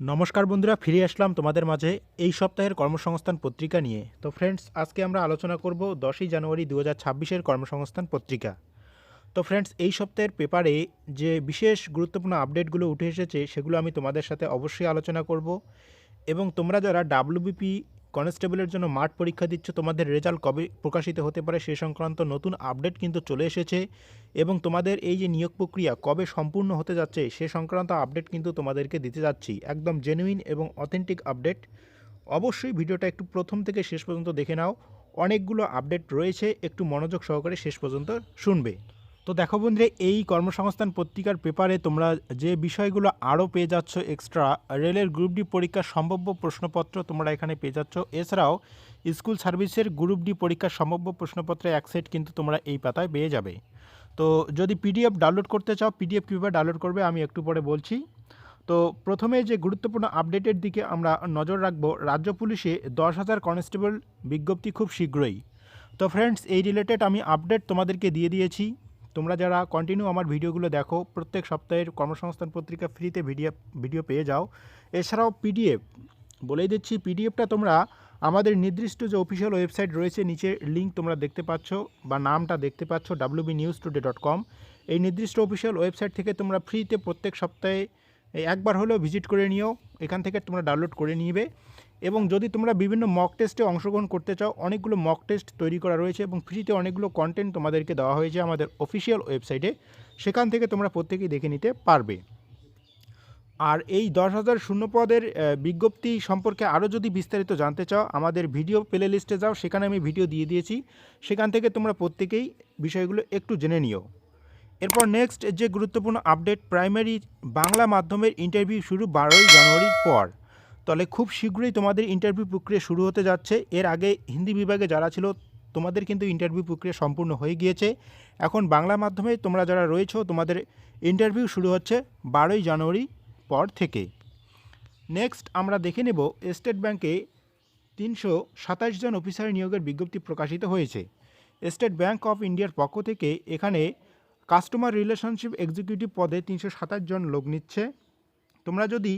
নমস্কার বন্ধুরা, ফিরে আসলাম তোমাদের মাঝে এই সপ্তাহের কর্মসংস্থান পত্রিকা নিয়ে। তো ফ্রেন্ডস, আজকে আমরা আলোচনা করব 10ই জানুয়ারি 2026-এর কর্মসংস্থান পত্রিকা। তো ফ্রেন্ডস, এই সপ্তাহের পেপারে যে বিশেষ গুরুত্বপূর্ণ আপডেটগুলো উঠে এসেছে সেগুলো আমি তোমাদের সাথে অবশ্যই আলোচনা করব। এবং তোমরা যারা ডাব্লিউবিপি কনস্টেবলের জন্য মাঠ পরীক্ষা দিচ্ছ, তোমাদের রেজাল্ট কবে প্রকাশিত হতে পারে সে সংক্রান্ত নতুন আপডেট কিন্তু চলে এসেছে। এবং তোমাদের এই যে নিয়োগ প্রক্রিয়া কবে সম্পূর্ণ হতে যাচ্ছে সে সংক্রান্ত আপডেট কিন্তু তোমাদেরকে দিতে যাচ্ছি, একদম জেনুইন এবং অথেন্টিক আপডেট। অবশ্যই ভিডিওটা একটু প্রথম থেকে শেষ পর্যন্ত দেখে নাও, অনেকগুলো আপডেট রয়েছে, একটু মনোযোগ সহকারে শেষ পর্যন্ত শুনবে। তো দেখো বন্ধুরা, এই কর্মসংস্থান পত্রিকার পেপারে তোমরা যে বিষয়গুলো আরও পেয়ে যাচ্ছ এক্সট্রা, রেলের গ্রুপ ডি পরীক্ষার সম্ভাব্য প্রশ্নপত্র তোমরা এখানে পেয়ে যাচ্ছ। এছাড়াও স্কুল সার্ভিসের গ্রুপ ডি পরীক্ষার সম্ভাব্য প্রশ্নপত্রের এক সেট কিন্তু তোমরা এই পাতায় পেয়ে যাবে। তো যদি পিডিএফ ডাউনলোড করতে চাও, পিডিএফ কীভাবে ডাউনলোড করবে আমি একটু পরে বলছি। তো প্রথমে যে গুরুত্বপূর্ণ আপডেটের দিকে আমরা নজর রাখবো, রাজ্য পুলিশে 10,000 কনস্টেবল বিজ্ঞপ্তি খুব শীঘ্রই। তো ফ্রেন্ডস, এই রিলেটেড আমি আপডেট তোমাদেরকে দিয়ে দিয়েছি। তোমরা যারা কন্টিনিউ আমার ভিডিওগুলো দেখো, প্রত্যেক সপ্তাহের কর্মসংস্থান পত্রিকা ফ্রিতে ভিডিও পেয়ে যাও। এছাড়াও পিডিএফ বলেই দিচ্ছি, পিডিএফটা তোমরা আমাদের নির্দিষ্ট যে অফিসিয়াল ওয়েবসাইট রয়েছে, নিচে লিঙ্ক তোমরা দেখতে পাচ্ছ বা নামটা দেখতে পাচ্ছ wbnewstoday.com। এই নির্দিষ্ট অফিসিয়াল ওয়েবসাইট থেকে তোমরা ফ্রিতে প্রত্যেক সপ্তাহে একবার হলেও ভিজিট করে নিও, এখান থেকে তোমরা ডাউনলোড করে নিবে। এবং যদি তোমরা বিভিন্ন মক টেস্টে অংশগ্রহণ করতে চাও, অনেকগুলো মক টেস্ট তৈরি করা রয়েছে এবং ফ্রিতে অনেকগুলো কন্টেন্ট তোমাদেরকে দেওয়া হয়েছে আমাদের অফিসিয়াল ওয়েবসাইটে, সেখান থেকে তোমরা প্রত্যেকেই দেখে নিতে পারবে। আর এই 10,000 শূন্যপদের বিজ্ঞপ্তি সম্পর্কে আরও যদি বিস্তারিত জানতে চাও, আমাদের ভিডিও প্লে লিস্টে যাও, সেখানে আমি ভিডিও দিয়ে দিয়েছি, সেখান থেকে তোমরা প্রত্যেকেই বিষয়গুলো একটু জেনে নিও। এরপর নেক্সট যে গুরুত্বপূর্ণ আপডেট, প্রাইমারি বাংলা মাধ্যমের ইন্টারভিউ শুরু 12ই জানুয়ারির পর। তাহলে খুব শীঘ্রই তোমাদের ইন্টারভিউ প্রক্রিয়া শুরু হতে যাচ্ছে। এর আগে হিন্দি বিভাগে যারা ছিল তোমাদের কিন্তু ইন্টারভিউ প্রক্রিয়া সম্পূর্ণ হয়ে গিয়েছে। এখন বাংলা মাধ্যমে তোমরা যারা রয়েছো তোমাদের ইন্টারভিউ শুরু হচ্ছে 12ই জানুয়ারি পর থেকে। নেক্সট আমরা দেখে নেব, স্টেট ব্যাংকে 327 জন অফিসার নিয়োগের বিজ্ঞপ্তি প্রকাশিত হয়েছে। স্টেট ব্যাংক অফ ইন্ডিয়ার পক্ষ থেকে এখানে কাস্টমার রিলেশনশিপ এক্সিকিউটিভ পদে 327 জন লোক নিচ্ছে। তোমরা যদি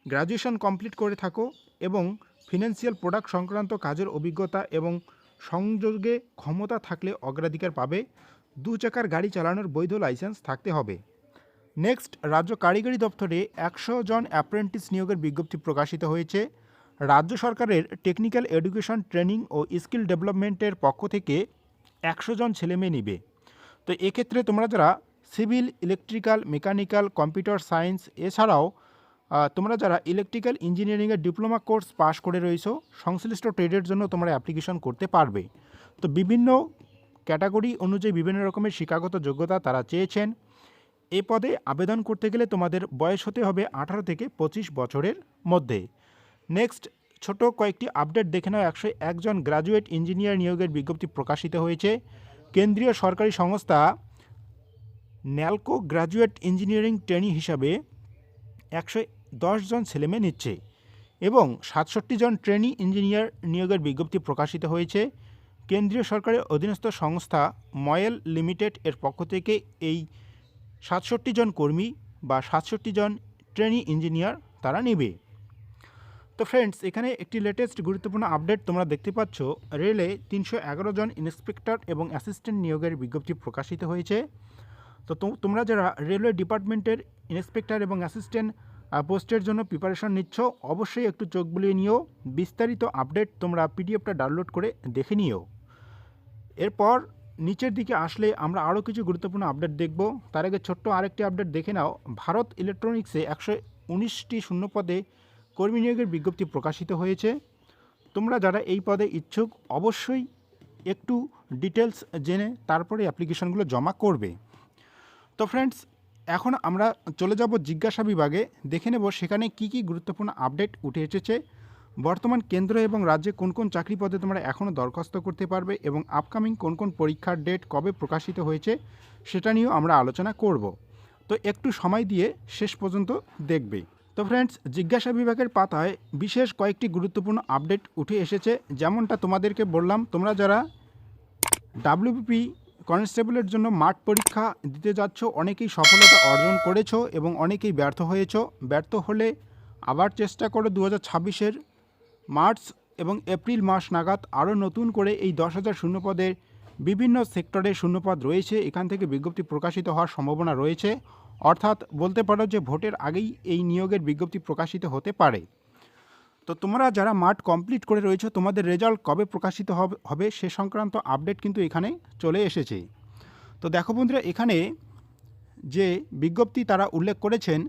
গ্র্যাজুয়েশন কমপ্লিট করে থাকো এবং ফিনান্সিয়াল প্রোডাক্ট সংক্রান্ত কাজের অভিজ্ঞতা এবং সংযোগে ক্ষমতা থাকলে অগ্রাধিকার পাবে। 2 চাকার গাড়ি চালানোর বৈধ লাইসেন্স থাকতে হবে। নেক্সট, রাজ্য কারিগরি দপ্তরে 100 জন অ্যাপ্রেন্টিস নিয়োগের বিজ্ঞপ্তি প্রকাশিত হয়েছে। রাজ্য সরকারের টেকনিক্যাল এডুকেশন ট্রেনিং ও স্কিল ডেভেলপমেন্টের পক্ষ থেকে 100 জন ছেলেমেয়ে নিবে। তো এক্ষেত্রে তোমরা যারা civil, electrical, mechanical, computer science, এছাড়াও তোমরা যারা ইলেকট্রিক্যাল ইঞ্জিনিয়ারিংয়ের ডিপ্লোমা কোর্স পাশ করে রয়েছো, সংশ্লিষ্ট ট্রেডের জন্য তোমরা অ্যাপ্লিকেশন করতে পারবে। তো বিভিন্ন ক্যাটাগরি অনুযায়ী বিভিন্ন রকমের শিক্ষাগত যোগ্যতা তারা চেয়েছেন। এই পদে আবেদন করতে গেলে তোমাদের বয়স হতে হবে 18 থেকে 25 বছরের মধ্যে। নেক্সট, ছোট কয়েকটি আপডেট দেখে নাও। 101 জন গ্র্যাজুয়েট ইঞ্জিনিয়ার নিয়োগের বিজ্ঞপ্তি প্রকাশিত হয়েছে। কেন্দ্রীয় সরকারি সংস্থা ন্যালকো গ্র্যাজুয়েট ইঞ্জিনিয়ারিং ট্রেনি হিসাবে 110 জন ছেলেমেয়ে নিচ্ছে এবং 67 জন ট্রেনি ইঞ্জিনিয়ার নিয়োগের বিজ্ঞপ্তি প্রকাশিত হয়েছে। কেন্দ্রীয় সরকারের অধীনস্থ সংস্থা ময়েল লিমিটেড এর পক্ষ থেকে এই 67 জন কর্মী বা 67 জন ট্রেনি ইঞ্জিনিয়ার তারা নেবে। তো ফ্রেন্ডস, এখানে একটি লেটেস্ট গুরুত্বপূর্ণ আপডেট তোমরা দেখতে পাচ্ছ, রেলে 311 জন ইন্সপেক্টর এবং অ্যাসিস্ট্যান্ট নিয়োগের বিজ্ঞপ্তি প্রকাশিত হয়েছে। তো তোমরা যারা রেলওয়ে ডিপার্টমেন্টের ইন্সপেক্টর এবং অ্যাসিস্ট্যান্ট পোস্টের জন্য প্রিপারেশন নিচ্ছ, অবশ্যই একটু চোখ বুলিয়ে নিও। বিস্তারিত আপডেট তোমরা পিডিএফটা ডাউনলোড করে দেখে নিও। এরপর নিচের দিকে আসলে আমরা আরও কিছু গুরুত্বপূর্ণ আপডেট দেখব। তার আগে ছোট্ট আরেকটি আপডেট দেখে নাও। ভারত ইলেকট্রনিক্সে 119টি শূন্যপদে কর্মী নিয়োগের বিজ্ঞপ্তি প্রকাশিত হয়েছে। তোমরা যারা এই পদে ইচ্ছুক অবশ্যই একটু ডিটেলস জেনে তারপরে অ্যাপ্লিকেশনগুলো জমা করবে। তো ফ্রেন্ডস, এখন আমরা চলে যাব জিজ্ঞাসা বিভাগে, দেখে নেব সেখানে কি কি গুরুত্বপূর্ণ আপডেট উঠে এসেছে। বর্তমান কেন্দ্র এবং রাজ্যে কোন কোন চাকরি পদে তোমরা এখনও দরখাস্ত করতে পারবে এবং আপকামিং কোন কোন পরীক্ষার ডেট কবে প্রকাশিত হয়েছে সেটা নিয়েও আমরা আলোচনা করব। তো একটু সময় দিয়ে শেষ পর্যন্ত দেখবে। তো ফ্রেন্ডস, জিজ্ঞাসা বিভাগের পাতায় বিশেষ কয়েকটি গুরুত্বপূর্ণ আপডেট উঠে এসেছে। যেমনটা তোমাদেরকে বললাম, তোমরা যারা ডাব্লিউবিপি কনস্টেবলের জন্য মাঠ পরীক্ষা দিতে যাচ্ছ, অনেকেই সফলতা অর্জন করেছো এবং অনেকেই ব্যর্থ হয়েছো। ব্যর্থ হলে আবার চেষ্টা করো 2026-এর মার্চ এবং এপ্রিল মাস নাগাদ আরও নতুন করে এই 10,000 শূন্যপদের বিভিন্ন সেক্টরে শূন্যপদ রয়েছে, এখান থেকে বিজ্ঞপ্তি প্রকাশিত হওয়ার সম্ভাবনা রয়েছে। অর্থাৎ বলতে পারো যে ভোটের আগেই এই নিয়োগের বিজ্ঞপ্তি প্রকাশিত হতে পারে। তো তোমরা যারা মাঠ কমপ্লিট করে রয়েছে তোমাদের রেজাল্ট কবে প্রকাশিত হবে সে সংক্রান্ত আপডেট কিন্তু এখানে চলে এসেছে। তো দেখো বন্ধুরা, এখানে যে বিজ্ঞপ্তি তারা উল্লেখ করেছেন,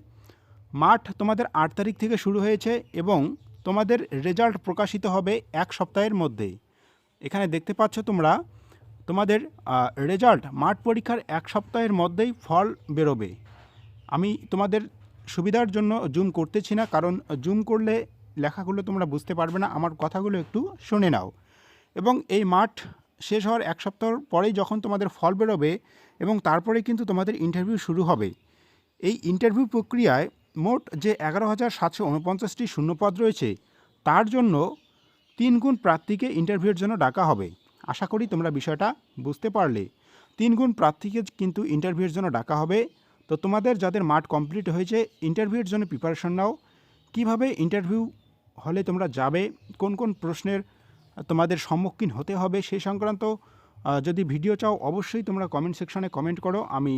মাঠ তোমাদের 8 তারিখ থেকে শুরু হয়েছে এবং তোমাদের রেজাল্ট প্রকাশিত হবে 1 সপ্তাহের মধ্যে। এখানে দেখতে পাচ্ছ তোমরা তোমাদের রেজাল্ট মাঠ পরীক্ষার 1 সপ্তাহের মধ্যেই ফল বেরোবে। আমি তোমাদের সুবিধার জন্য জুম করতেছি না, কারণ জুম করলে লেখাগুলো তোমরা বুঝতে পারবে না। আমার কথাগুলো একটু শুনে নাও। এবং এই মাঠ শেষ হওয়ার 1 সপ্তাহ পরেই যখন তোমাদের ফল বেরোবে এবং তারপরে কিন্তু তোমাদের ইন্টারভিউ শুরু হবে। এই ইন্টারভিউ প্রক্রিয়ায় মোট যে 11,749টি শূন্যপদ রয়েছে তার জন্য 3 গুণ প্রার্থীকে ইন্টারভিউয়ের জন্য ডাকা হবে। আশা করি তোমরা বিষয়টা বুঝতে পারলে। 3 গুণ প্রার্থীকে কিন্তু ইন্টারভিউয়ের জন্য ডাকা হবে। তো তোমাদের যাদের মাঠ কমপ্লিট হয়েছে ইন্টারভিউয়ের জন্য প্রিপারেশন নাও। কিভাবে ইন্টারভিউ হলে তোমরা যাবে, কোন কোন প্রশ্নের তোমাদের সম্মুখীন হতে হবে সেই সংক্রান্ত যদি ভিডিও চাও অবশ্যই তোমরা কমেন্ট সেকশনে কমেন্ট করো। আমি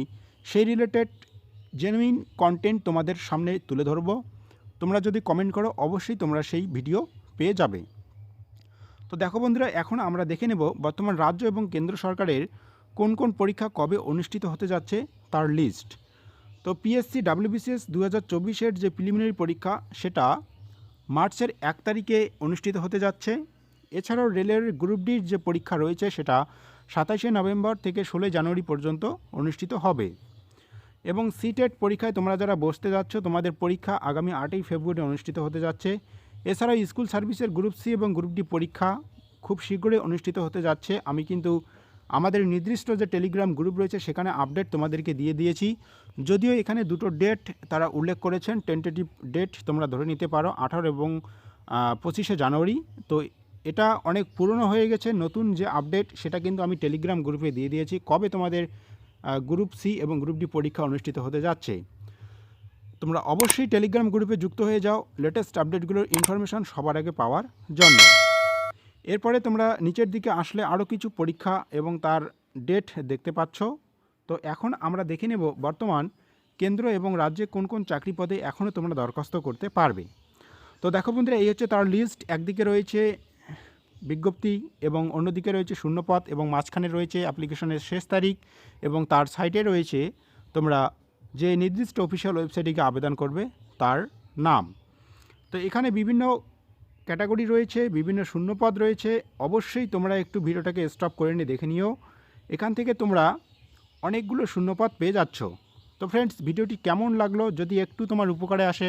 সেই রিলেটেড জেনুইন কন্টেন্ট তোমাদের সামনে তুলে ধরবো। তোমরা যদি কমেন্ট করো অবশ্যই তোমরা সেই ভিডিও পেয়ে যাবে। তো দেখো বন্ধুরা, এখন আমরা দেখে নেব বর্তমান রাজ্য এবং কেন্দ্র সরকারের কোন কোন পরীক্ষা কবে অনুষ্ঠিত হতে যাচ্ছে তার লিস্ট। তো পিএসসি WBCS 2024-এর যে প্রিলিমিনারি পরীক্ষা সেটা মার্চের 1 তারিখে অনুষ্ঠিত হতে যাচ্ছে। এছাড়াও রেলের গ্রুপ ডির যে পরীক্ষা রয়েছে সেটা 27শে নভেম্বর থেকে 16 জানুয়ারি পর্যন্ত অনুষ্ঠিত হবে। এবং সিটেট পরীক্ষায় তোমরা যারা বসতে যাচ্ছ তোমাদের পরীক্ষা আগামী 8ই ফেব্রুয়ারি অনুষ্ঠিত হতে যাচ্ছে। এছাড়াও স্কুল সার্ভিসের গ্রুপ সি এবং গ্রুপ ডি পরীক্ষা খুব শীঘ্রই অনুষ্ঠিত হতে যাচ্ছে। আমি কিন্তু আমাদের নির্দিষ্ট যে টেলিগ্রাম গ্রুপ রয়েছে সেখানে আপডেট তোমাদেরকে দিয়ে দিয়েছি। যদিও এখানে দুটো ডেট তারা উল্লেখ করেছেন, টেন্টেটিভ ডেট তোমরা ধরে নিতে পারো 18 এবং 25শে জানুয়ারি। তো এটা অনেক পুরনো হয়ে গেছে, নতুন যে আপডেট সেটা কিন্তু আমি টেলিগ্রাম গ্রুপে দিয়ে দিয়েছি কবে তোমাদের গ্রুপ সি এবং গ্রুপ ডি পরীক্ষা অনুষ্ঠিত হতে যাচ্ছে। তোমরা অবশ্যই টেলিগ্রাম গ্রুপে যুক্ত হয়ে যাও লেটেস্ট আপডেটগুলোর ইনফরমেশন সবার আগে পাওয়ার জন্য। এরপরে তোমরা নিচের দিকে আসলে আরও কিছু পরীক্ষা এবং তার ডেট দেখতে পাচ্ছ। তো এখন আমরা দেখে নেব বর্তমান কেন্দ্র এবং রাজ্যে কোন কোন চাকরি পদে এখনও তোমরা দরখাস্ত করতে পারবে। তো দেখো বন্ধুরা, এই হচ্ছে তার লিস্ট। একদিকে রয়েছে বিজ্ঞপ্তি এবং অন্যদিকে রয়েছে শূন্যপদ এবং মাঝখানে রয়েছে অ্যাপ্লিকেশনের শেষ তারিখ এবং তার সাইটে রয়েছে তোমরা যে নির্দিষ্ট অফিসিয়াল ওয়েবসাইটে গিয়ে আবেদন করবে তার নাম। তো এখানে বিভিন্ন ক্যাটাগরি রয়েছে, বিভিন্ন শূন্যপদ রয়েছে। অবশ্যই তোমরা একটু ভিডিওটাকে স্টপ করে নিয়ে দেখে নিও। এখান থেকে তোমরা অনেকগুলো শূন্যপদ পেয়ে যাচ্ছ। তো ফ্রেন্ডস, ভিডিওটি কেমন লাগলো যদি একটু তোমার উপকারে আসে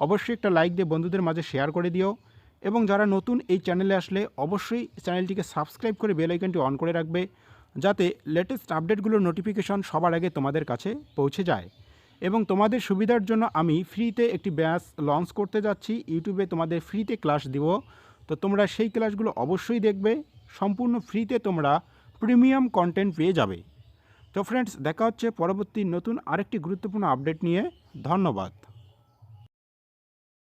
অবশ্যই একটা লাইক দিয়ে বন্ধুদের মাঝে শেয়ার করে দিও। এবং যারা নতুন এই চ্যানেলে আসলে অবশ্যই চ্যানেলটিকে সাবস্ক্রাইব করে বেল আইকনটি অন করে রাখবে যাতে লেটেস্ট আপডেটগুলোর নোটিফিকেশন সবার আগে তোমাদের কাছে পৌঁছে যায়। এবং তোমাদের সুবিধার জন্য আমি ফ্রিতে একটি ব্যাচ লঞ্চ করতে যাচ্ছি, ইউটিউবে তোমাদের ফ্রিতে ক্লাস দিব। তো তোমরা সেই ক্লাসগুলো অবশ্যই দেখবে, সম্পূর্ণ ফ্রিতে তোমরা প্রিমিয়াম কন্টেন্ট পেয়ে যাবে। তো ফ্রেন্ডস, দেখা হচ্ছে পরবর্তী নতুন আরেকটি গুরুত্বপূর্ণ আপডেট নিয়ে। ধন্যবাদ।